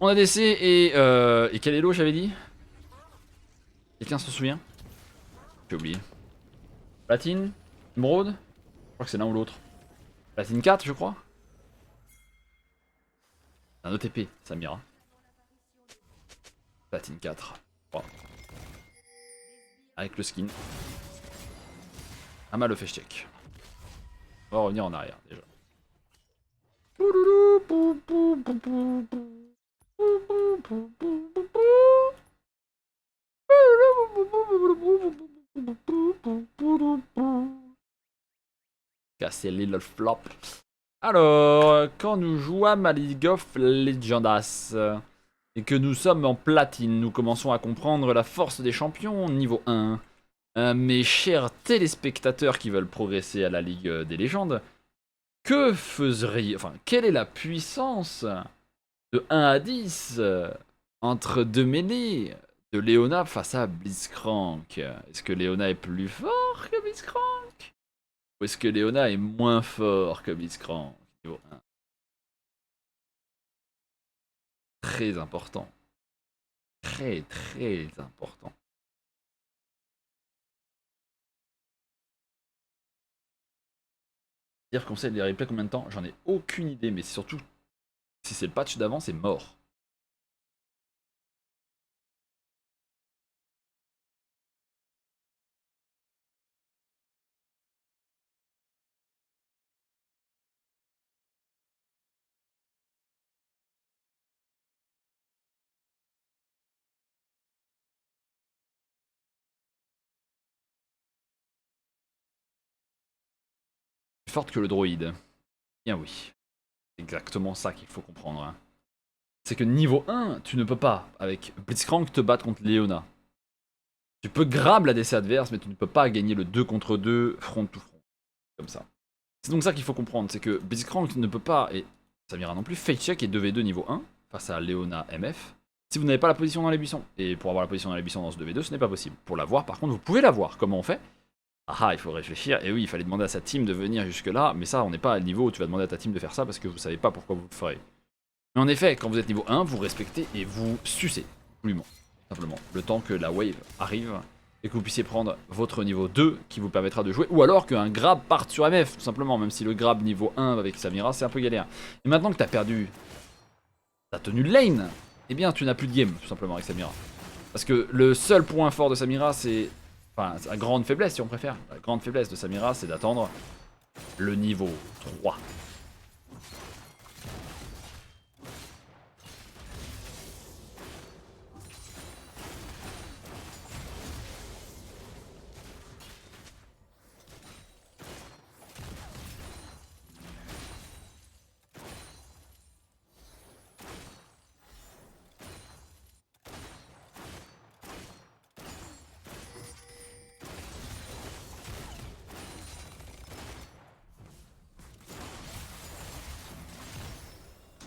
On a DC et quel elo j'avais dit? Quelqu'un s'en souvient? J'ai oublié. Platine? Émeraude? Je crois que c'est l'un ou l'autre. Platine 4 je crois. Un OTP, Samira. Platine 4. Oh. Avec le skin. Un mal le fait check. On va revenir en arrière déjà. Casser Little Flop. Alors, quand nous jouons à League of Legendas et que nous sommes en platine, nous commençons à comprendre la force des champions niveau 1. Mes chers téléspectateurs qui veulent progresser à la Ligue des légendes, que faiseriez... Enfin, quelle est la puissance de 1 à 10 entre deux mêlées de Leona face à Blitzcrank? Est-ce que Leona est plus fort que Blitzcrank? Ou est-ce que Leona est moins fort que Blitzcrank? Niveau 1. Très important. Très très important. Dire qu'on sait les replays combien de temps? J'en ai aucune idée, mais c'est surtout si c'est le patch d'avant, c'est mort. Plus forte que le droïde. Bien oui. C'est exactement ça qu'il faut comprendre. Hein. C'est que niveau 1, tu ne peux pas, avec Blitzcrank, te battre contre Leona. Tu peux grab la DC adverse, mais tu ne peux pas gagner le 2 contre 2 front to front. Comme ça. C'est donc ça qu'il faut comprendre, c'est que Blitzcrank ne peut pas, et Samira non plus, fake check et 2v2 niveau 1 face à Leona MF si vous n'avez pas la position dans les buissons. Et pour avoir la position dans les buissons dans ce 2v2, ce n'est pas possible. Pour l'avoir, par contre, vous pouvez l'avoir. Comment on fait? Ah, il faut réfléchir. Et oui, il fallait demander à sa team de venir jusque-là. Mais ça, on n'est pas à le niveau où tu vas demander à ta team de faire ça parce que vous savez pas pourquoi vous le ferez. Mais en effet, quand vous êtes niveau 1, vous respectez et vous sucez. Absolument. Simplement. Le temps que la wave arrive et que vous puissiez prendre votre niveau 2 qui vous permettra de jouer. Ou alors qu'un grab parte sur MF, tout simplement. Même si le grab niveau 1 avec Samira, c'est un peu galère. Et maintenant que tu as perdu ta tenue de lane, eh bien, tu n'as plus de game, tout simplement, avec Samira. Parce que le seul point fort de Samira, c'est... Enfin, la grande faiblesse, si on préfère. La grande faiblesse de Samira, c'est d'attendre le niveau 3.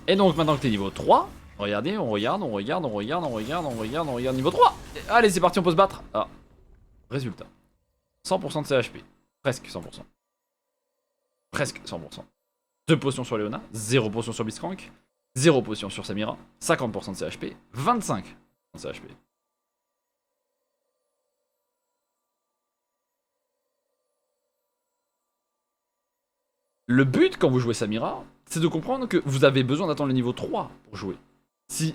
Et donc, maintenant que t'es niveau 3, regardez, on regarde niveau 3. Allez, c'est parti, on peut se battre. Ah, résultat. 100% de CHP. Presque 100%. Presque 100%. 2 potions sur Leona, 0 potions sur Blitzcrank, 0 potions sur Samira, 50% de CHP, 25% de CHP. Le but quand vous jouez Samira, c'est de comprendre que vous avez besoin d'attendre le niveau 3 pour jouer.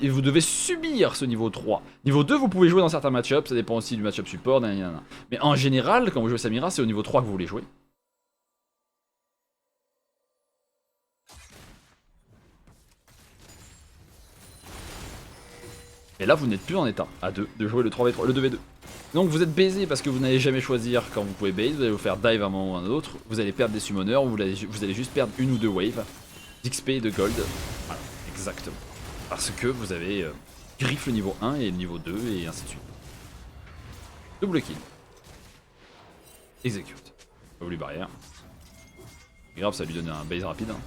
Et vous devez subir ce niveau 3. Niveau 2, vous pouvez jouer dans certains match-ups, ça dépend aussi du match-up support, nanana. Mais en général, quand vous jouez Samira, c'est au niveau 3 que vous voulez jouer. Et là, vous n'êtes plus en état, à 2, de jouer le 3v3, le 2v2. Donc vous êtes baisé parce que vous n'allez jamais choisir quand vous pouvez base, vous allez vous faire dive à un moment ou à un autre, vous allez perdre des summoners, vous allez juste perdre une ou deux waves d'XP et de gold. Voilà, exactement. Parce que vous avez griffe le niveau 1 et le niveau 2 et ainsi de suite. Double kill. Execute. Pas voulu barrière. Grave, ça lui donne un base rapide. Hein.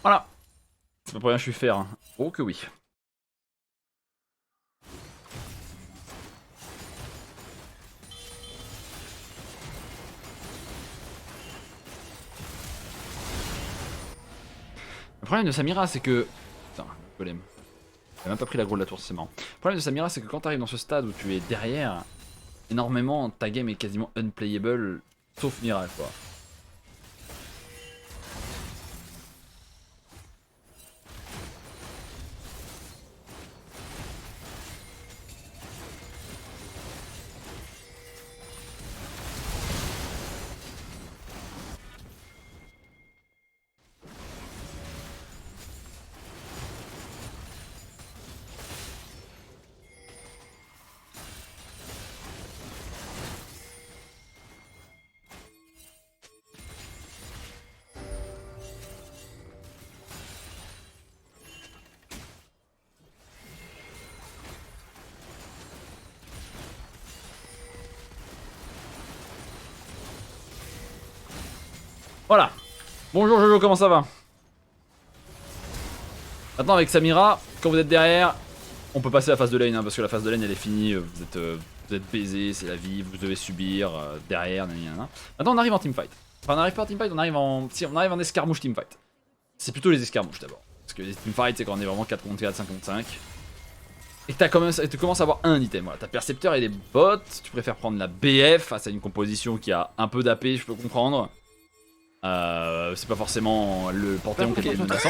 Voilà. C'est pas pour rien que je suis faire. Hein. Oh que oui. Le problème de Samira, c'est que... Putain, le golem. J'ai même pas pris l'aggro de la tour, c'est marrant. Le problème de Samira, c'est que quand t'arrives dans ce stade où tu es derrière, énormément, ta game est quasiment unplayable, sauf Mira, quoi. Voilà. Bonjour Jojo, comment ça va? Maintenant avec Samira, quand vous êtes derrière, on peut passer à la phase de lane, hein, parce que la phase de lane elle est finie, vous êtes baisé, c'est la vie, vous devez subir, derrière, nanana. Maintenant on arrive en teamfight. Enfin on n'arrive pas en teamfight, on arrive en... Si, on arrive en escarmouche teamfight. C'est plutôt les escarmouches d'abord. Parce que les teamfights c'est quand on est vraiment 4 contre 4, 5 contre 5. Et que tu commences à avoir un item, voilà. T'as percepteur et les bots, tu préfères prendre la BF face à une composition qui a un peu d'AP, je peux comprendre. C'est pas forcément le Panthéon qui est menaçant.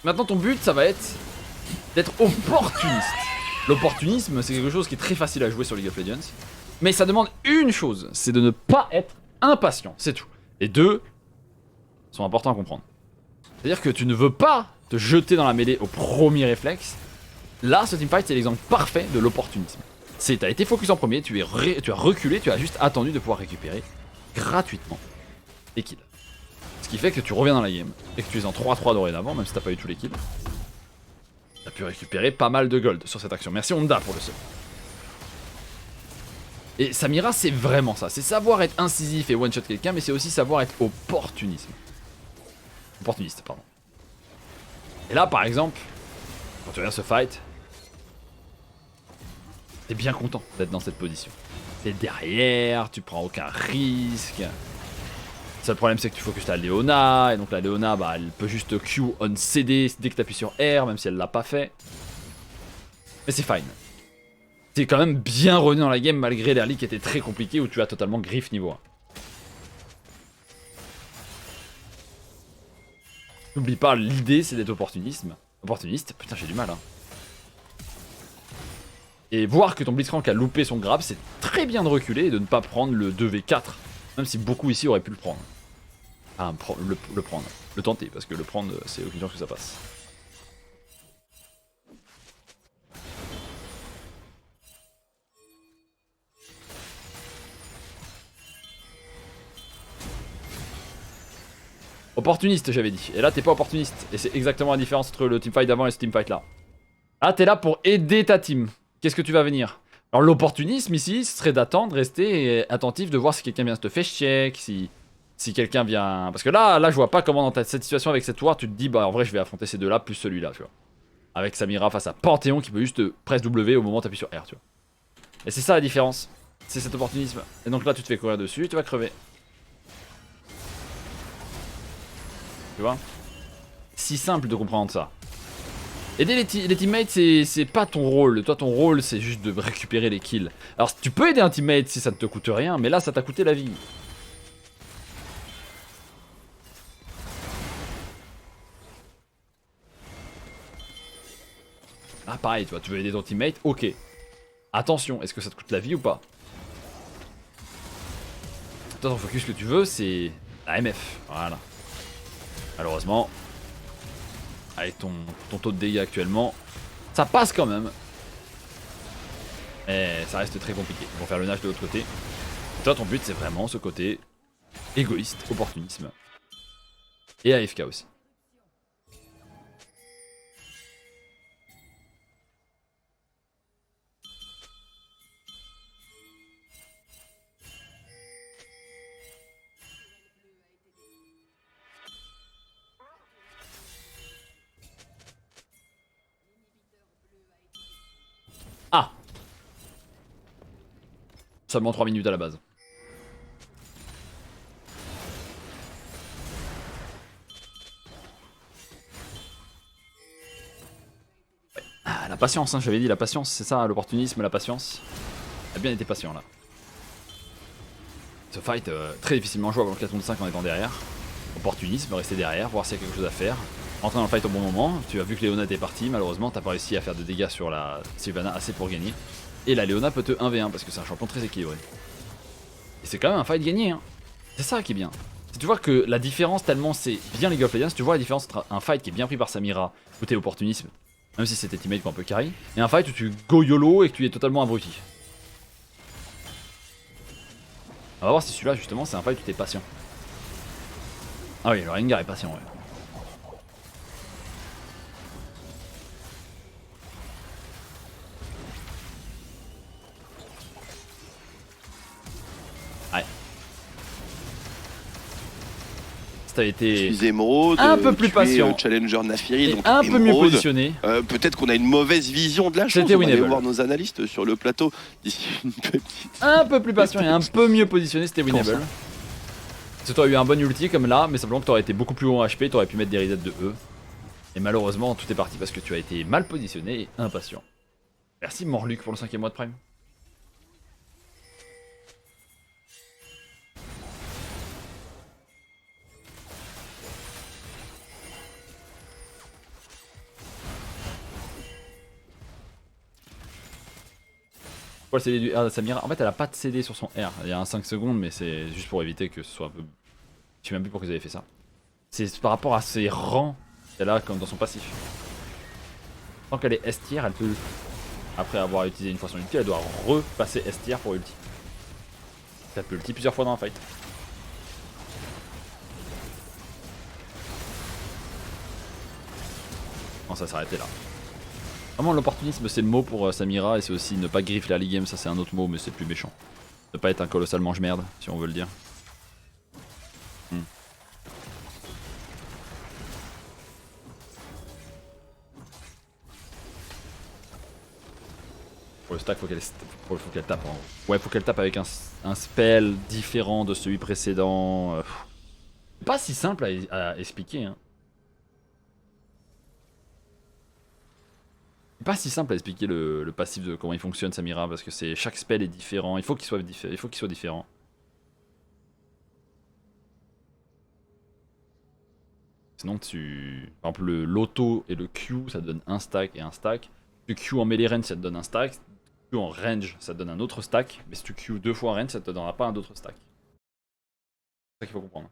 Maintenant ton but ça va être d'être opportuniste. L'opportunisme c'est quelque chose qui est très facile à jouer sur League of Legends. Mais ça demande une chose, c'est de ne pas être impatient, c'est tout. Les deux sont importants à comprendre. C'est-à-dire que tu ne veux pas te jeter dans la mêlée au premier réflexe. Là ce teamfight c'est l'exemple parfait de l'opportunisme. C'est t'as été focus en premier, tu as reculé, tu as juste attendu de pouvoir récupérer gratuitement les kills. Ce qui fait que tu reviens dans la game et que tu es en 3-3 dorénavant, même si t'as pas eu tous les kills. T'as pu récupérer pas mal de gold sur cette action. Merci Honda pour le seul. Et Samira c'est vraiment ça, c'est savoir être incisif et one shot quelqu'un, mais c'est aussi savoir être opportuniste, pardon. Et là par exemple, quand tu regardes ce fight, t'es bien content d'être dans cette position. T'es derrière, tu prends aucun risque. Le seul problème c'est que tu focuses ta Leona, et donc la Leona bah elle peut juste Q on CD dès que t'appuies sur R, même si elle l'a pas fait. Mais c'est fine. T'es quand même bien revenu dans la game malgré l'early qui était très compliqué où tu as totalement griffe niveau 1. N'oublie pas, l'idée c'est d'être opportuniste, putain j'ai du mal hein. Et voir que ton Blitzcrank a loupé son grab, c'est très bien de reculer et de ne pas prendre le 2v4. Même si beaucoup ici auraient pu le prendre. Ah, le prendre. Le tenter, parce que le prendre, c'est aucune chance que ça passe. Opportuniste, j'avais dit. Et là, t'es pas opportuniste. Et c'est exactement la différence entre le teamfight d'avant et ce teamfight là. Là, t'es là pour aider ta team. Qu'est-ce que tu vas venir? Alors, l'opportunisme ici, ce serait d'attendre, rester attentif, de voir si quelqu'un vient te faire check, si quelqu'un vient... Parce que là, je vois pas comment dans cette situation avec cette war, tu te dis, bah en vrai, je vais affronter ces deux-là, plus celui-là, tu vois. Avec Samira face à Panthéon qui peut juste presse W au moment où t'appuies sur R, tu vois. Et c'est ça la différence. C'est cet opportunisme. Et donc là, tu te fais courir dessus, tu vas crever. Tu vois? Si simple de comprendre ça. Aider les teammates, c'est pas ton rôle. Toi, ton rôle, c'est juste de récupérer les kills. Alors, tu peux aider un teammate si ça ne te coûte rien, mais là, ça t'a coûté la vie. Ah, pareil, tu vois, tu veux aider ton teammate, ok. Attention, est-ce que ça te coûte la vie ou pas? Toi, ton focus que tu veux, c'est la MF. Voilà. Malheureusement, avec ton taux de dégâts actuellement, ça passe quand même. Mais ça reste très compliqué. Ils vont faire le nage de l'autre côté. Toi, ton but, c'est vraiment ce côté égoïste, opportunisme. Et AFK aussi. Seulement 3 minutes à la base. Ah, la patience, hein, j'avais dit la patience, c'est ça, l'opportunisme, la patience. Il a bien été patient là. Ce fight très difficilement jouable en 4 contre 5 en étant derrière. Opportunisme, rester derrière, voir s'il y a quelque chose à faire. Rentrer dans le fight au bon moment. Tu as vu que Léona était partie, malheureusement t'as pas réussi à faire de dégâts sur la Sylvana assez pour gagner. Et la Léona peut te 1v1 parce que c'est un champion très équilibré. Et c'est quand même un fight gagné, hein. C'est ça qui est bien. Si tu vois que la différence tellement c'est bien League of Legends, si tu vois la différence entre un fight qui est bien pris par Samira, où t'es opportunisme, même si c'était teammate qui est un peu carry, et un fight où tu go YOLO et que tu es totalement abruti. On va voir si celui-là justement c'est un fight où t'es patient. Ah oui, le Rengar est patient, ouais. Ouais. Si t'avais été Émeraude, un peu plus patient, Challenger Naafiri, et donc un peu mieux Émeraude. positionné, Peut-être qu'on a une mauvaise vision de la chose. c'était On va aller winnable. voir nos analystes sur le plateau d'ici une petite. Un peu plus patient et un peu mieux positionné, c'était Comment winnable. Parce que t'aurais eu un bon ulti comme là, mais simplement que t'aurais été beaucoup plus haut en HP, t'aurais pu mettre des resets de E. Et malheureusement, tout est parti parce que tu as été mal positionné et impatient. Merci Morluc pour le 5ème mois de Prime. Pourquoi le CD du R de Samira? En fait, elle a pas de CD sur son R. Il y a un 5 secondes, mais c'est juste pour éviter que ce soit un peu. Je sais même plus pourquoi ils avaient fait ça. C'est par rapport à ses rangs qu'elle a comme dans son passif. Tant qu'elle est S tier, elle peut. Après avoir utilisé une fois son ulti, elle doit repasser S tier pour ulti. Ça peut ulti plusieurs fois dans un fight. Non, ça s'arrêtait là. Vraiment, l'opportunisme, c'est le mot pour Samira, et c'est aussi ne pas griffer la game, ça c'est un autre mot, mais c'est plus méchant. Ne pas être un colossal mange-merde, si on veut le dire. Pour le stack, faut qu'elle tape. Hein. Ouais, faut qu'elle tape avec un spell différent de celui précédent. C'est pas si simple à expliquer. Hein. C'est pas si simple à expliquer le passif de comment il fonctionne Samira parce que chaque spell est différent. Il faut qu'il soit différent. Sinon par exemple l'auto et le Q ça te donne un stack et un stack. Le Q en melee range ça te donne un stack. Le Q en range ça te donne un autre stack. Mais si tu Q 2 fois en range ça te donnera pas un autre stack. C'est ça qu'il faut comprendre.